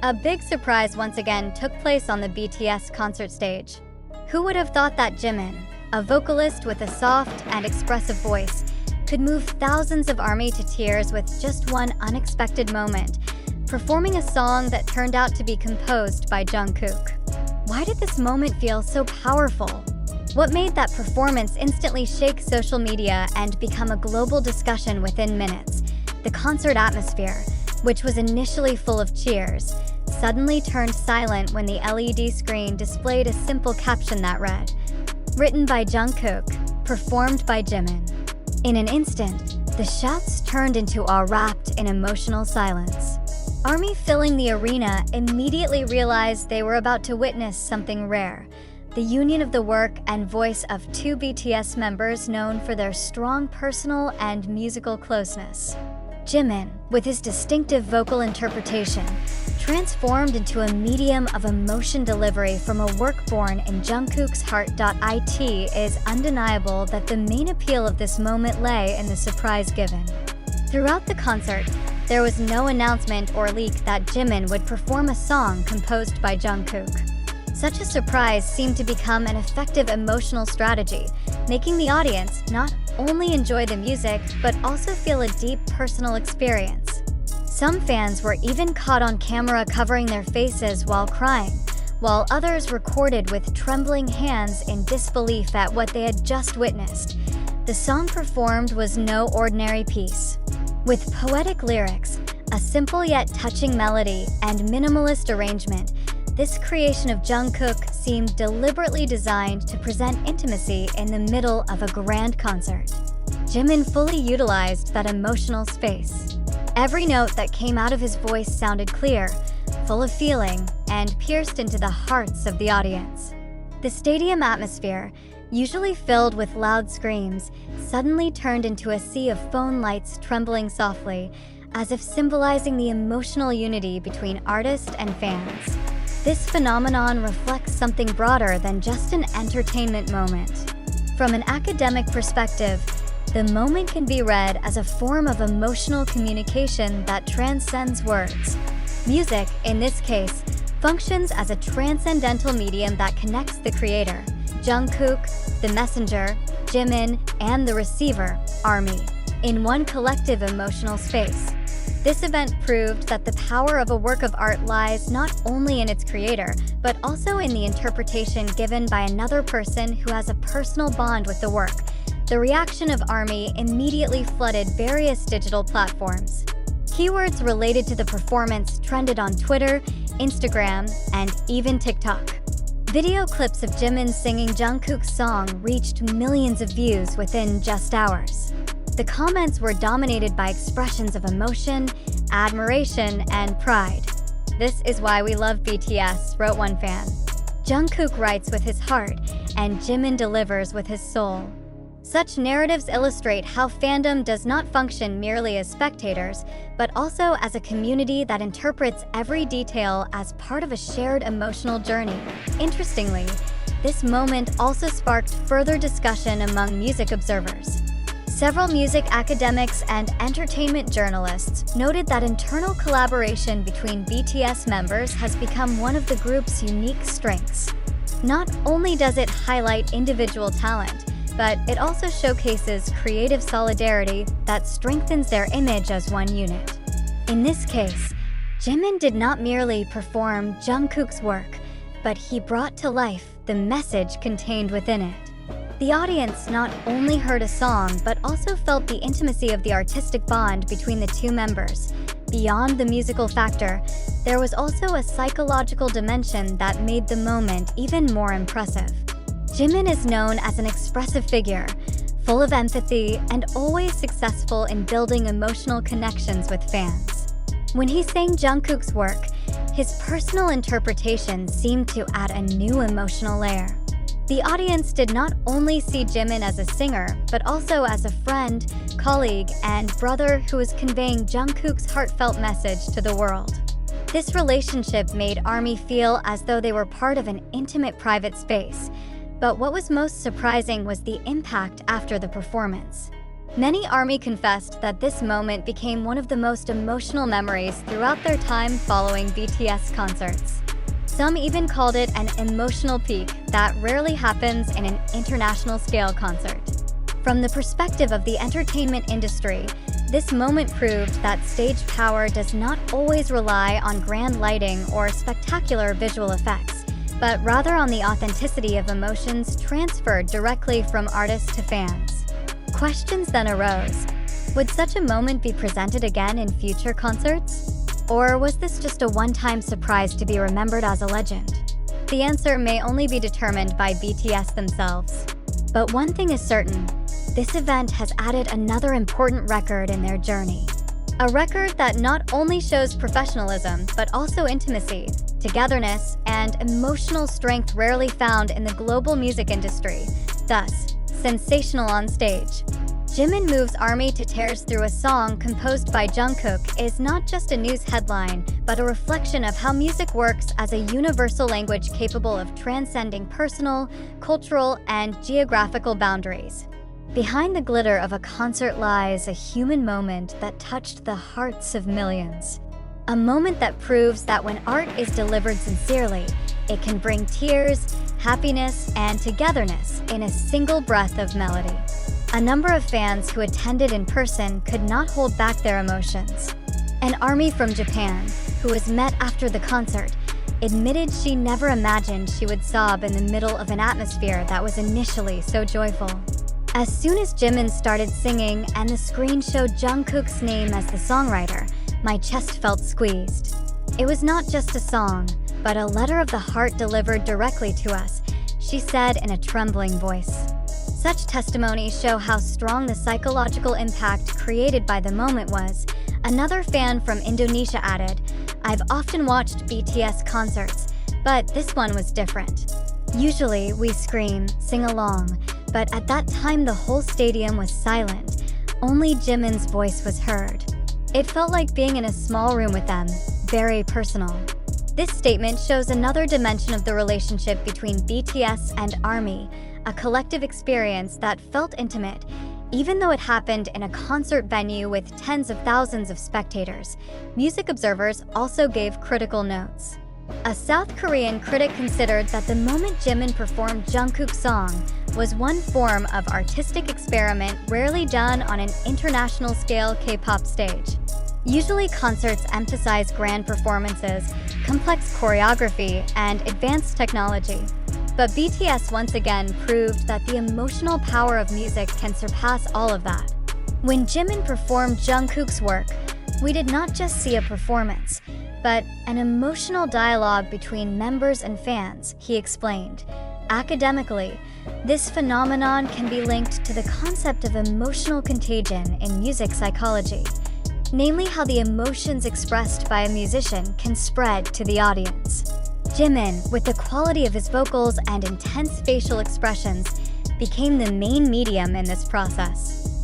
A big surprise once again took place on the BTS concert stage. Who would have thought that Jimin, a vocalist with a soft and expressive voice, could move thousands of ARMY to tears with just one unexpected moment, performing a song that turned out to be composed by Jungkook. Why did this moment feel so powerful? What made that performance instantly shake social media and become a global discussion within minutes? The concert atmosphere, which was initially full of cheers, suddenly turned silent when the LED screen displayed a simple caption that read, "Written by Jungkook, performed by Jimin." In an instant, the shouts turned into awe wrapped in emotional silence. ARMY filling the arena immediately realized they were about to witness something rare, the union of the work and voice of two BTS members known for their strong personal and musical closeness. Jimin, with his distinctive vocal interpretation, transformed into a medium of emotion delivery from a work born in Jungkook's heart. It is undeniable that the main appeal of this moment lay in the surprise given. Throughout the concert, there was no announcement or leak that Jimin would perform a song composed by Jungkook. Such a surprise seemed to become an effective emotional strategy, making the audience not only enjoy the music, but also feel a deep personal experience. Some fans were even caught on camera covering their faces while crying, while others recorded with trembling hands in disbelief at what they had just witnessed. The song performed was no ordinary piece. With poetic lyrics, a simple yet touching melody, and minimalist arrangement, this creation of Jungkook seemed deliberately designed to present intimacy in the middle of a grand concert. Jimin fully utilized that emotional space. Every note that came out of his voice sounded clear, full of feeling, and pierced into the hearts of the audience. The stadium atmosphere, usually filled with loud screams, suddenly turned into a sea of phone lights trembling softly, as if symbolizing the emotional unity between artist and fans. This phenomenon reflects something broader than just an entertainment moment. From an academic perspective, the moment can be read as a form of emotional communication that transcends words. Music, in this case, functions as a transcendental medium that connects the creator, Jungkook, the messenger, Jimin, and the receiver, ARMY, in one collective emotional space. This event proved that the power of a work of art lies not only in its creator, but also in the interpretation given by another person who has a personal bond with the work. The reaction of ARMY immediately flooded various digital platforms. Keywords related to the performance trended on Twitter, Instagram, and even TikTok. Video clips of Jimin singing Jungkook's song reached millions of views within just hours. The comments were dominated by expressions of emotion, admiration, and pride. "This is why we love BTS," wrote one fan. Jungkook writes with his heart, and Jimin delivers with his soul. Such narratives illustrate how fandom does not function merely as spectators, but also as a community that interprets every detail as part of a shared emotional journey. Interestingly, this moment also sparked further discussion among music observers. Several music academics and entertainment journalists noted that internal collaboration between BTS members has become one of the group's unique strengths. Not only does it highlight individual talent, but it also showcases creative solidarity that strengthens their image as one unit. In this case, Jimin did not merely perform Jungkook's work, but he brought to life the message contained within it. The audience not only heard a song, but also felt the intimacy of the artistic bond between the two members. Beyond the musical factor, there was also a psychological dimension that made the moment even more impressive. Jimin is known as an expressive figure, full of empathy and always successful in building emotional connections with fans. When he sang Jungkook's work, his personal interpretation seemed to add a new emotional layer. The audience did not only see Jimin as a singer, but also as a friend, colleague, and brother who was conveying Jungkook's heartfelt message to the world. This relationship made ARMY feel as though they were part of an intimate private space. But what was most surprising was the impact after the performance. Many ARMY confessed that this moment became one of the most emotional memories throughout their time following BTS concerts. Some even called it an emotional peak that rarely happens in an international scale concert. From the perspective of the entertainment industry, this moment proved that stage power does not always rely on grand lighting or spectacular visual effects, but rather on the authenticity of emotions transferred directly from artists to fans. Questions then arose. Would such a moment be presented again in future concerts? Or was this just a one-time surprise to be remembered as a legend? The answer may only be determined by BTS themselves. But one thing is certain, this event has added another important record in their journey. A record that not only shows professionalism, but also intimacy, togetherness, and emotional strength rarely found in the global music industry. Thus, Sensational on stage. Jimin moves ARMY to tears through a song composed by Jungkook is not just a news headline, but a reflection of how music works as a universal language capable of transcending personal, cultural, and geographical boundaries. Behind the glitter of a concert lies a human moment that touched the hearts of millions. A moment that proves that when art is delivered sincerely, it can bring tears, happiness, and togetherness in a single breath of melody. A number of fans who attended in person could not hold back their emotions. An ARMY from Japan, who was met after the concert, admitted she never imagined she would sob in the middle of an atmosphere that was initially so joyful. As soon as Jimin started singing and the screen showed Jungkook's name as the songwriter, my chest felt squeezed. It was not just a song, but a letter of the heart delivered directly to us, she said in a trembling voice. Such testimonies show how strong the psychological impact created by the moment was. Another fan from Indonesia added, "I've often watched BTS concerts, but this one was different. Usually we scream, sing along, but at that time the whole stadium was silent. Only Jimin's voice was heard. It felt like being in a small room with them, very personal." This statement shows another dimension of the relationship between BTS and ARMY, a collective experience that felt intimate, even though it happened in a concert venue with tens of thousands of spectators. Music observers also gave critical notes. A South Korean critic considered that the moment Jimin performed Jungkook's song was one form of artistic experiment rarely done on an international scale K-pop stage. Usually concerts emphasize grand performances, complex choreography, and advanced technology. But BTS once again proved that the emotional power of music can surpass all of that. When Jimin performed Jungkook's work, we did not just see a performance, but an emotional dialogue between members and fans, he explained. Academically, this phenomenon can be linked to the concept of emotional contagion in music psychology, namely how the emotions expressed by a musician can spread to the audience. Jimin, with the quality of his vocals and intense facial expressions, became the main medium in this process.